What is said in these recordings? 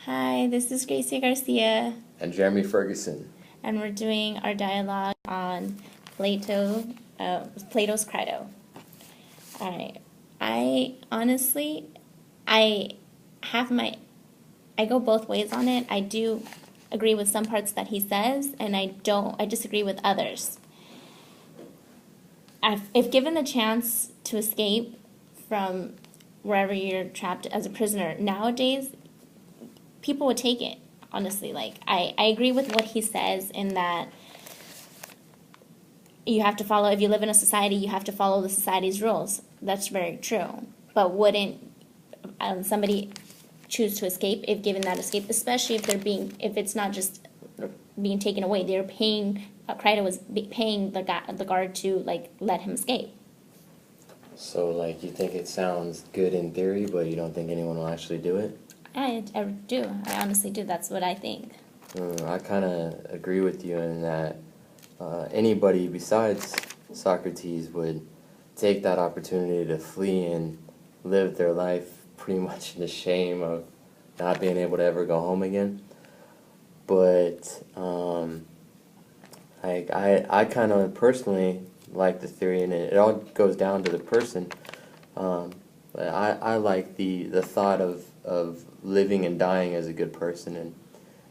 Hi, this is Gracie Garcia, And Jeremy Ferguson. and we're doing our dialogue on Plato, Plato's Crito. All right. I honestly, I have my, I go both ways on it. I do agree with some parts that he says, and I disagree with others. If given the chance to escape from wherever you're trapped as a prisoner nowadays, people would take it, honestly. Like, I agree with what he says in that you have to follow, if you live in a society, you have to follow the society's rules. That's very true. But wouldn't somebody choose to escape if given that escape, especially if it's not just being taken away, they're paying, Crito was paying the guard to, like, let him escape. So, like, you think it sounds good in theory, but you don't think anyone will actually do it? I do. I honestly do. That's what I think. I kind of agree with you in that anybody besides Socrates would take that opportunity to flee and live their life pretty much in the shame of not being able to ever go home again. But I kind of personally like the theory, and it all goes down to the person. But I like the thought of living and dying as a good person, and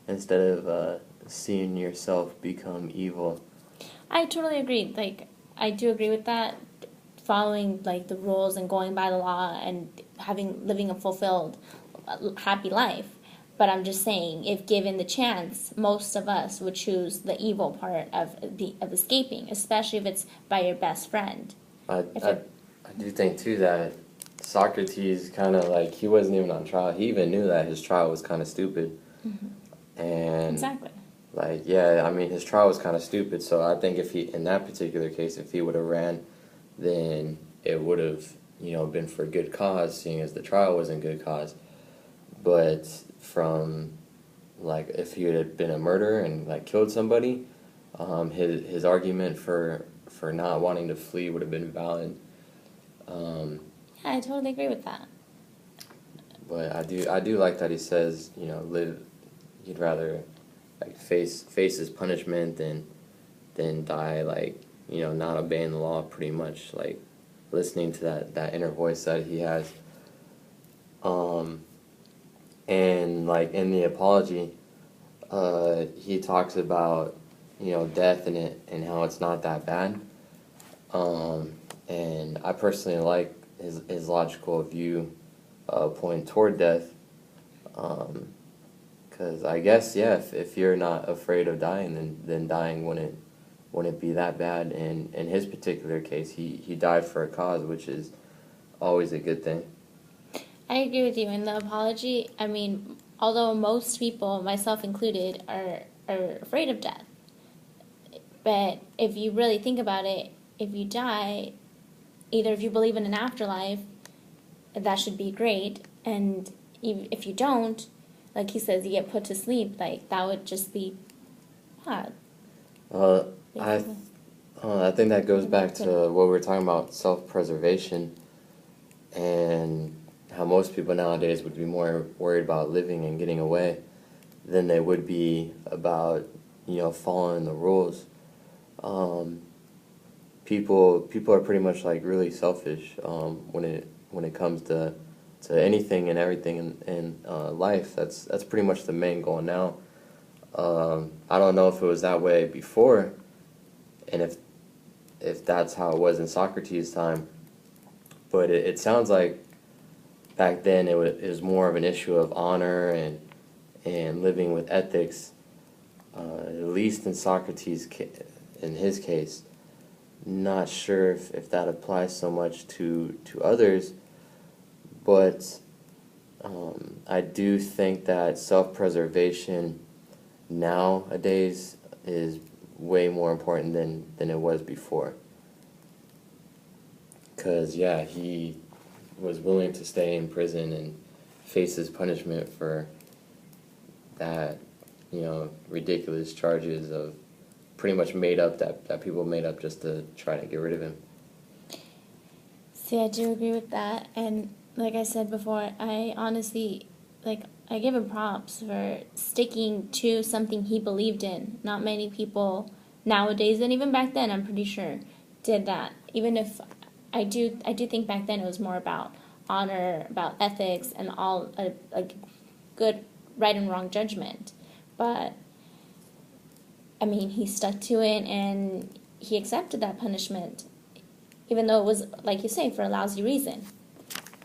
instead of seeing yourself become evil. I totally agree. Like, I do agree with that. Following, like, the rules and going by the law and living a fulfilled, happy life. But I'm just saying, if given the chance, most of us would choose the evil part of escaping, especially if it's by your best friend. I do think too that Socrates kind of, like, he wasn't even on trial. He even knew that his trial was kind of stupid. And Exactly. like, yeah, I mean, his trial was kind of stupid. So I think if he, in that particular case, if he would have ran, then it would have, been for a good cause, seeing as the trial was in good cause. But from, like, if he had been a murderer and, like, killed somebody, his argument for not wanting to flee would have been valid. Yeah, I totally agree with that. But I do like that he says, live. He'd rather, like, face his punishment than die, like, not obeying the law, pretty much, like listening to that inner voice that he has. And, like, in the apology, he talks about, death in it and how it's not that bad. And I personally like his logical view, point toward death. Because I guess, yeah, if you're not afraid of dying, then dying wouldn't be that bad. And in his particular case, he died for a cause, which is always a good thing. I agree with you. In the apology, I mean, although most people, myself included, are afraid of death, but if you really think about it, if you die, either if you believe in an afterlife, that should be great, and if you don't, like he says, you get put to sleep, like, that would just be bad. I I think that goes back to what we were talking about, self-preservation, and how most people nowadays would be more worried about living and getting away than they would be about, following the rules. People are pretty much, like, really selfish when it comes to anything and everything in life. That's pretty much the main goal now. I don't know if it was that way before, and if that's how it was in Socrates' time, but it sounds like back then it was more of an issue of honor and living with ethics. At least in Socrates' in his case, not sure if that applies so much to others, but I do think that self-preservation nowadays is way more important than it was before. Because, yeah, he was willing to stay in prison and face his punishment for that, ridiculous charges of pretty much made up that people made up just to try to get rid of him. See, I do agree with that, and like I said before, I honestly, like, I give him props for sticking to something he believed in. Not many people nowadays, and even back then, I'm pretty sure, did that. Even if I do think back then it was more about honor, about ethics, and all a good right and wrong judgment. But I mean, he stuck to it and he accepted that punishment, even though it was, like you say, for a lousy reason.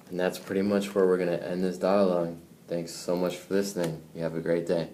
And that's pretty much where we're going to end this dialogue. Thanks so much for listening. You have a great day.